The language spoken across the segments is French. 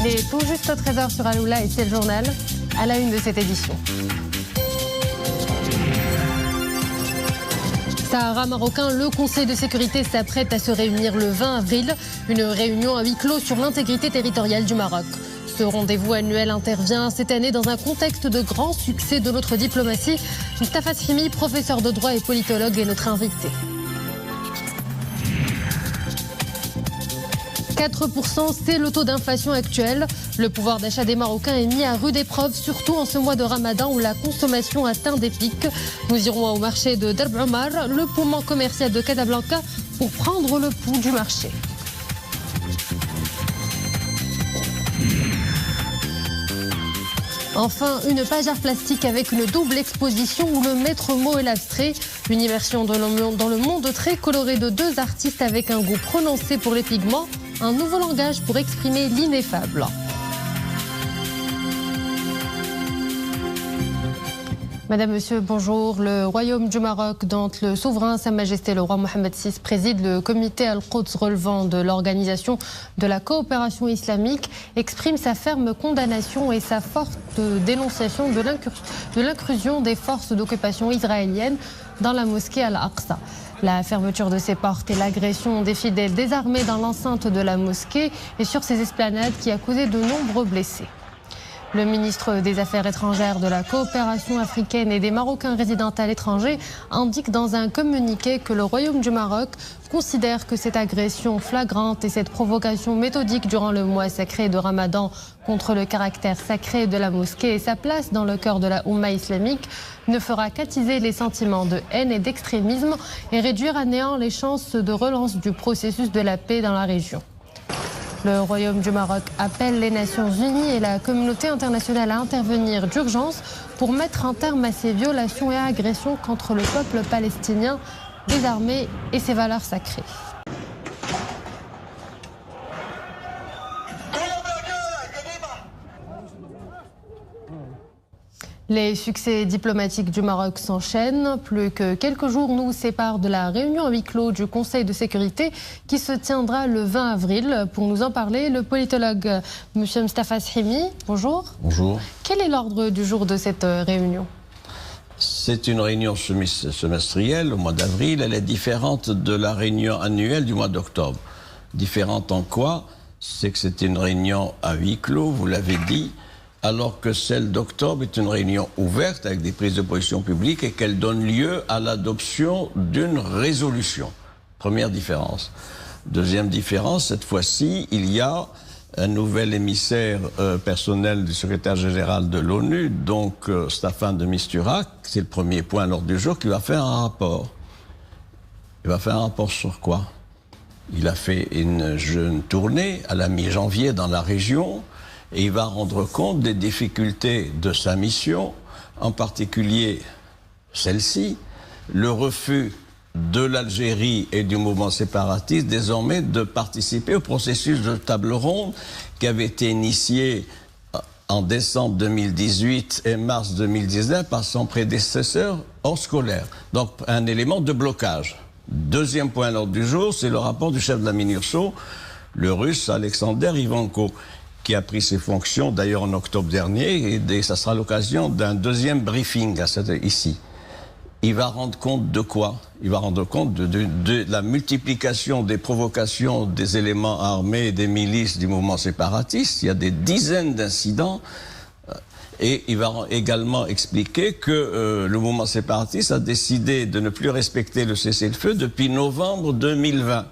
Il est tout juste 13h sur Aloula et c'est le journal à la une de cette édition. Sahara marocain, le Conseil de sécurité s'apprête à se réunir le 20 avril. Une réunion à huis clos sur l'intégrité territoriale du Maroc. Ce rendez-vous annuel intervient cette année dans un contexte de grand succès de notre diplomatie. Mustafa Srimi, professeur de droit et politologue, est notre invité. 4%, c'est le taux d'inflation actuel. Le pouvoir d'achat des Marocains est mis à rude épreuve, surtout en ce mois de Ramadan où la consommation atteint des pics. Nous irons au marché de Darb Omar, le poumon commercial de Casablanca, pour prendre le pouls du marché. Enfin, une page art plastique avec une double exposition où le maître mot est l'abstrait. Une immersion dans le monde très coloré de deux artistes avec un goût prononcé pour les pigments. Un nouveau langage pour exprimer l'ineffable. Madame, Monsieur, bonjour. Le Royaume du Maroc, dont le souverain Sa Majesté le roi Mohammed VI préside le comité Al-Quds relevant de l'Organisation de la coopération islamique, exprime sa ferme condamnation et sa forte dénonciation de l'incursion des forces d'occupation israéliennes dans la mosquée Al-Aqsa. La fermeture de ses portes et l'agression des fidèles désarmés dans l'enceinte de la mosquée et sur ses esplanades qui a causé de nombreux blessés. Le ministre des Affaires étrangères, de la coopération africaine et des Marocains résidant à l'étranger indique dans un communiqué que le Royaume du Maroc considère que cette agression flagrante et cette provocation méthodique durant le mois sacré de Ramadan contre le caractère sacré de la mosquée et sa place dans le cœur de la Oumma islamique ne fera qu'attiser les sentiments de haine et d'extrémisme et réduire à néant les chances de relance du processus de la paix dans la région. Le Royaume du Maroc appelle les Nations Unies et la communauté internationale à intervenir d'urgence pour mettre un terme à ces violations et agressions contre le peuple palestinien désarmé et ses valeurs sacrées. Les succès diplomatiques du Maroc s'enchaînent. Plus que quelques jours nous séparent de la réunion à huis clos du Conseil de sécurité qui se tiendra le 20 avril. Pour nous en parler, le politologue M. Mustafa Srimi. Bonjour. Bonjour. Quel est l'ordre du jour de cette réunion? C'est une réunion semestrielle au mois d'avril. Elle est différente de la réunion annuelle du mois d'octobre. Différente en quoi? C'est que c'est une réunion à huis clos, vous l'avez dit, alors que celle d'octobre est une réunion ouverte avec des prises de position publiques et qu'elle donne lieu à l'adoption d'une résolution. Première différence. Deuxième différence, cette fois-ci, il y a un nouvel émissaire personnel du secrétaire général de l'ONU, donc Staffan de Mistura, c'est le premier point à l'ordre du jour, qui va faire un rapport. Il va faire un rapport sur quoi? Il a fait une jeune tournée à la mi-janvier dans la région, et il va rendre compte des difficultés de sa mission, en particulier celle-ci, le refus de l'Algérie et du mouvement séparatiste désormais de participer au processus de table ronde qui avait été initié en décembre 2018 et mars 2019 par son prédécesseur hors scolaire. Donc un élément de blocage. Deuxième point à l'ordre du jour, c'est le rapport du chef de la MINURSO, le russe Alexander Ivanko, qui a pris ses fonctions d'ailleurs en octobre dernier, et ça sera l'occasion d'un deuxième briefing ici. Il va rendre compte de quoi? Il va rendre compte de la multiplication des provocations des éléments armés et des milices du mouvement séparatiste. Il y a des dizaines d'incidents. Et il va également expliquer que le mouvement séparatiste a décidé de ne plus respecter le cessez-le-feu depuis novembre 2020.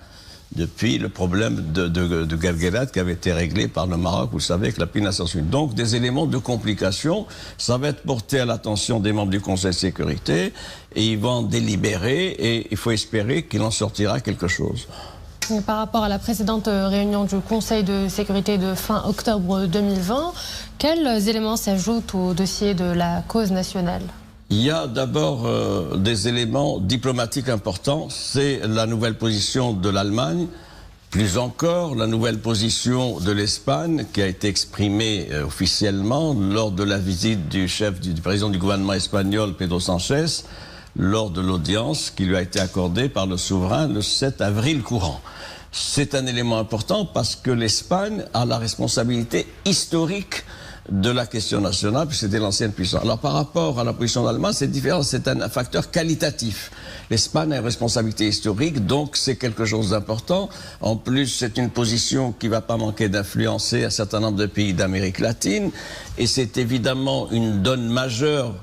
Depuis le problème de Guelguelat qui avait été réglé par le Maroc, vous savez, avec la paix Nations Unies. Donc des éléments de complication, ça va être porté à l'attention des membres du Conseil de sécurité et ils vont délibérer et il faut espérer qu'il en sortira quelque chose. Et par rapport à la précédente réunion du Conseil de sécurité de fin octobre 2020, quels éléments s'ajoutent au dossier de la cause nationale? Il y a d'abord des éléments diplomatiques importants, c'est la nouvelle position de l'Allemagne, plus encore la nouvelle position de l'Espagne qui a été exprimée officiellement lors de la visite du président du gouvernement espagnol, Pedro Sánchez, lors de l'audience qui lui a été accordée par le souverain le 7 avril courant. C'est un élément important parce que l'Espagne a la responsabilité historique de la question nationale, puis c'était l'ancienne puissance. Alors par rapport à la position d'Allemagne, c'est différent, c'est un facteur qualitatif. L'Espagne a une responsabilité historique, donc c'est quelque chose d'important. En plus, c'est une position qui ne va pas manquer d'influencer un certain nombre de pays d'Amérique latine, et c'est évidemment une donne majeure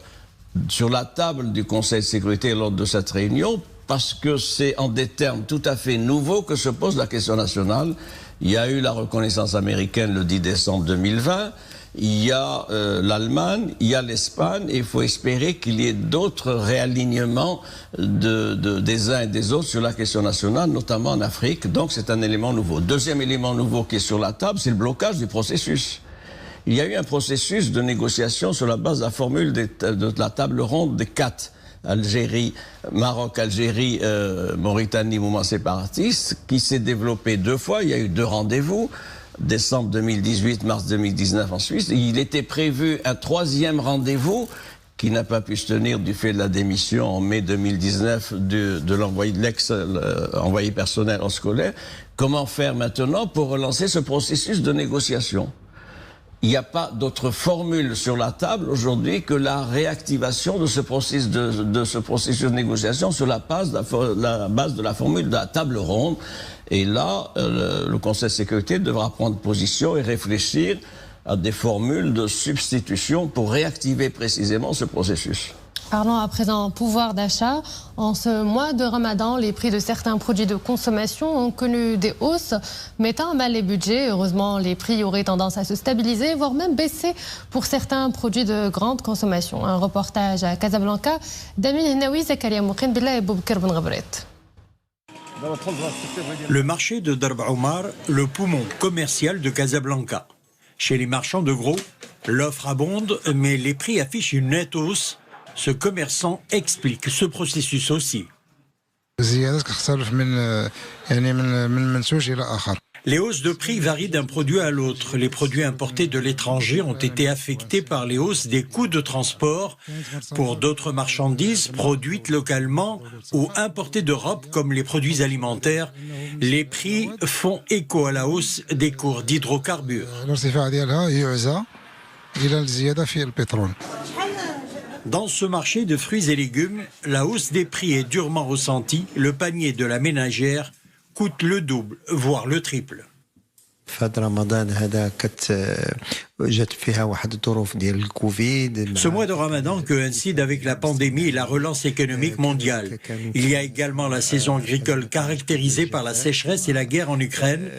sur la table du Conseil de sécurité lors de cette réunion, parce que c'est en des termes tout à fait nouveaux que se pose la question nationale. Il y a eu la reconnaissance américaine le 10 décembre 2020, il y a l'Allemagne, il y a l'Espagne, et il faut espérer qu'il y ait d'autres réalignements des uns et des autres sur la question nationale, notamment en Afrique. Donc c'est un élément nouveau. Deuxième élément nouveau qui est sur la table, c'est le blocage du processus. Il y a eu un processus de négociation sur la base de la formule de la table ronde des 4. Algérie, Maroc, Algérie, Mauritanie, mouvement séparatiste, qui s'est développé 2 fois. Il y a eu 2 rendez-vous, décembre 2018, mars 2019 en Suisse. Il était prévu un 3e rendez-vous qui n'a pas pu se tenir du fait de la démission en mai 2019 de l'envoyé de l'ex-envoyé personnel en scolaire. Comment faire maintenant pour relancer ce processus de négociation ? Il n'y a pas d'autre formule sur la table aujourd'hui que la réactivation de ce processus de négociation sur la base de la formule de la table ronde. Et là, le Conseil de sécurité devra prendre position et réfléchir à des formules de substitution pour réactiver précisément ce processus. Parlons à présent pouvoir d'achat. En ce mois de Ramadan, les prix de certains produits de consommation ont connu des hausses, mettant à mal les budgets. Heureusement, les prix auraient tendance à se stabiliser, voire même baisser pour certains produits de grande consommation. Un reportage à Casablanca d'Amin Hnaoui, Zakaria Moukhenbilla et Boubkir Ben Ghabret. Le marché de Darb Omar, le poumon commercial de Casablanca. Chez les marchands de gros, l'offre abonde, mais les prix affichent une nette hausse. Ce commerçant explique ce processus aussi. Les hausses de prix varient d'un produit à l'autre. Les produits importés de l'étranger ont été affectés par les hausses des coûts de transport. Pour d'autres marchandises produites localement ou importées d'Europe, comme les produits alimentaires, les prix font écho à la hausse des cours d'hydrocarbures. Dans ce marché de fruits et légumes, la hausse des prix est durement ressentie. Le panier de la ménagère coûte le double, voire le triple. Ce mois de Ramadan coïncide avec la pandémie et la relance économique mondiale. Il y a également la saison agricole caractérisée par la sécheresse et la guerre en Ukraine.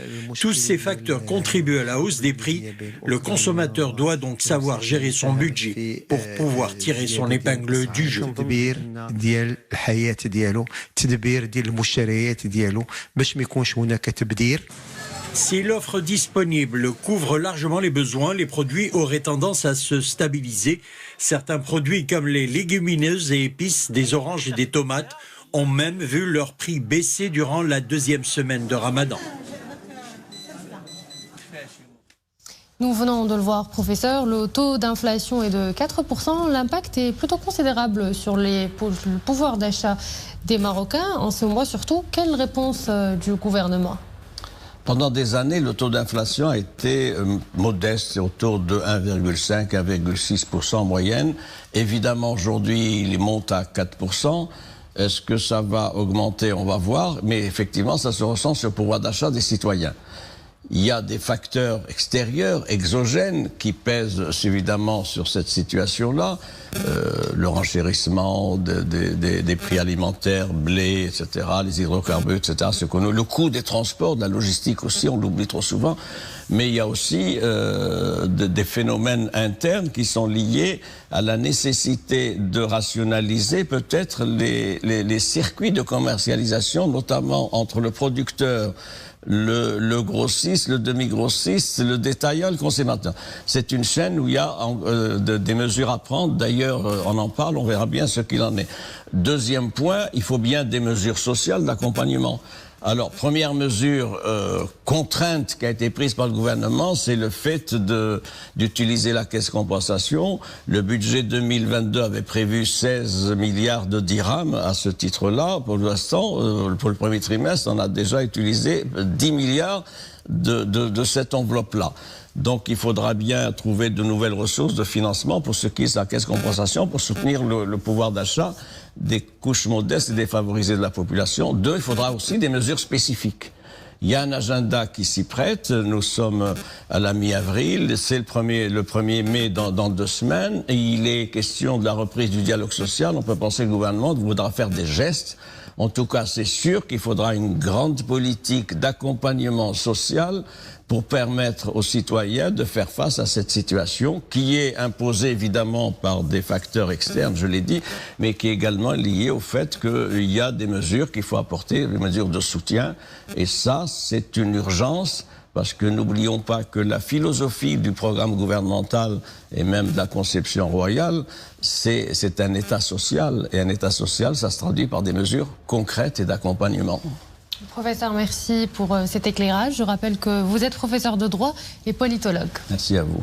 Tous ces facteurs contribuent à la hausse des prix. Le consommateur doit donc savoir gérer son budget pour pouvoir tirer son épingle du jeu. Si l'offre disponible couvre largement les besoins, les produits auraient tendance à se stabiliser. Certains produits comme les légumineuses et épices, des oranges et des tomates ont même vu leur prix baisser durant la 2e semaine de Ramadan. Nous venons de le voir, professeur, le taux d'inflation est de 4%. L'impact est plutôt considérable sur le pouvoir d'achat des Marocains. En ce mois surtout, quelle réponse du gouvernement ? Pendant des années, le taux d'inflation a été modeste, autour de 1,5, 1,6% en moyenne. Évidemment, aujourd'hui, il monte à 4%. Est-ce que ça va augmenter? On va voir. Mais effectivement, ça se ressent sur le pouvoir d'achat des citoyens. Il y a des facteurs extérieurs, exogènes, qui pèsent évidemment sur cette situation-là. Le renchérissement des prix alimentaires, blé, etc., les hydrocarbures, etc. Le coût des transports, de la logistique aussi, on l'oublie trop souvent. Mais il y a aussi des phénomènes internes qui sont liés à la nécessité de rationaliser peut-être les circuits de commercialisation, notamment entre le producteur, le grossiste, le demi-grossiste, le détaillant, le consommateur. C'est une chaîne où il y a des mesures à prendre. D'ailleurs, on en parle, on verra bien ce qu'il en est. Deuxième point, il faut bien des mesures sociales d'accompagnement. Alors, première mesure contrainte qui a été prise par le gouvernement, c'est le fait d'utiliser la caisse compensation. Le budget 2022 avait prévu 16 milliards de dirhams à ce titre-là. Pour l'instant, pour le premier trimestre, on a déjà utilisé 10 milliards de cette enveloppe-là. Donc, il faudra bien trouver de nouvelles ressources de financement pour ce qui est de la caisse compensation, pour soutenir le pouvoir d'achat des couches modestes et défavorisées de la population. 2, il faudra aussi des mesures spécifiques. Il y a un agenda qui s'y prête. Nous sommes à la mi-avril. C'est le 1er mai dans 2 semaines. Et il est question de la reprise du dialogue social. On peut penser que le gouvernement voudra faire des gestes. En tout cas, c'est sûr qu'il faudra une grande politique d'accompagnement social pour permettre aux citoyens de faire face à cette situation qui est imposée évidemment par des facteurs externes, je l'ai dit, mais qui est également liée au fait qu'il y a des mesures qu'il faut apporter, des mesures de soutien. Et ça, c'est une urgence. Parce que n'oublions pas que la philosophie du programme gouvernemental et même de la conception royale, c'est un État social. Et un État social, ça se traduit par des mesures concrètes et d'accompagnement. Professeur, merci pour cet éclairage. Je rappelle que vous êtes professeur de droit et politologue. Merci à vous.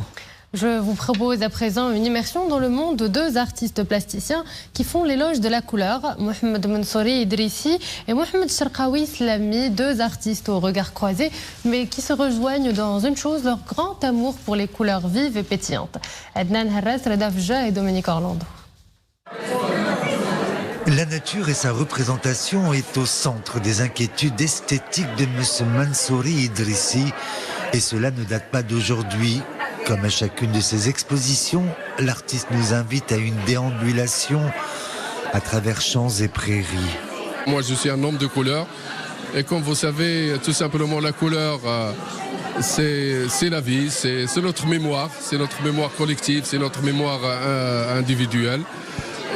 Je vous propose à présent une immersion dans le monde de 2 artistes plasticiens qui font l'éloge de la couleur, Mohamed Mansouri Idrissi et Mohamed Cherkaoui Islami, 2 artistes au regard croisé, mais qui se rejoignent dans une chose, leur grand amour pour les couleurs vives et pétillantes. Adnan Harras, Reda Fja et Dominique Orlando. La nature et sa représentation est au centre des inquiétudes esthétiques de M. Mansouri Idrissi, et cela ne date pas d'aujourd'hui. Comme à chacune de ses expositions, l'artiste nous invite à une déambulation à travers champs et prairies. Moi, je suis un homme de couleur. Et comme vous savez, tout simplement, la couleur, c'est la vie, c'est notre mémoire collective, c'est notre mémoire individuelle.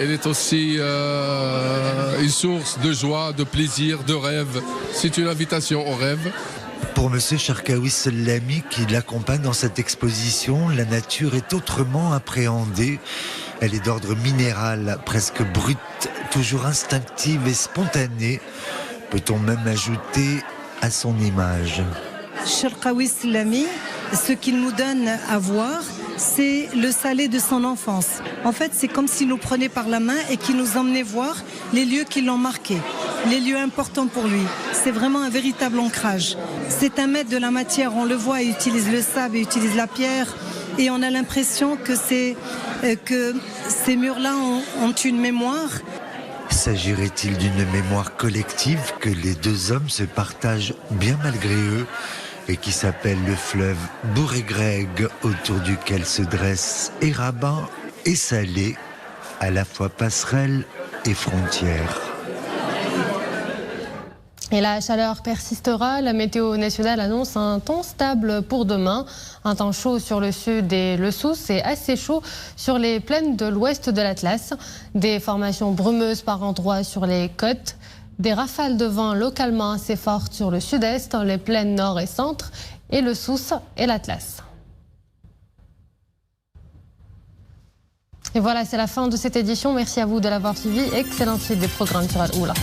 Elle est aussi une source de joie, de plaisir, de rêve. C'est une invitation au rêve. Pour M. Cherkaoui Islami, qui l'accompagne dans cette exposition, la nature est autrement appréhendée. Elle est d'ordre minéral, presque brute, toujours instinctive et spontanée. Peut-on même ajouter à son image. Cherkaoui Islami, ce qu'il nous donne à voir, c'est le salé de son enfance. En fait, c'est comme s'il nous prenait par la main et qu'il nous emmenait voir les lieux qui l'ont marqué, les lieux importants pour lui. C'est vraiment un véritable ancrage. C'est un maître de la matière, on le voit, il utilise le sable, il utilise la pierre, et on a l'impression que ces murs-là ont une mémoire. S'agirait-il d'une mémoire collective que les 2 hommes se partagent bien malgré eux et qui s'appelle le fleuve Bouregreg, autour duquel se dressent et Rabat et Salé, à la fois passerelle et frontière. Et la chaleur persistera. La météo nationale annonce un temps stable pour demain. Un temps chaud sur le sud et le Souss et assez chaud sur les plaines de l'ouest de l'Atlas. Des formations brumeuses par endroits sur les côtes. Des rafales de vent localement assez fortes sur le sud-est, les plaines nord et centre, et le Souss et l'Atlas. Et voilà, c'est la fin de cette édition. Merci à vous de l'avoir suivi. Excellente suite des programmes sur Al-Oula.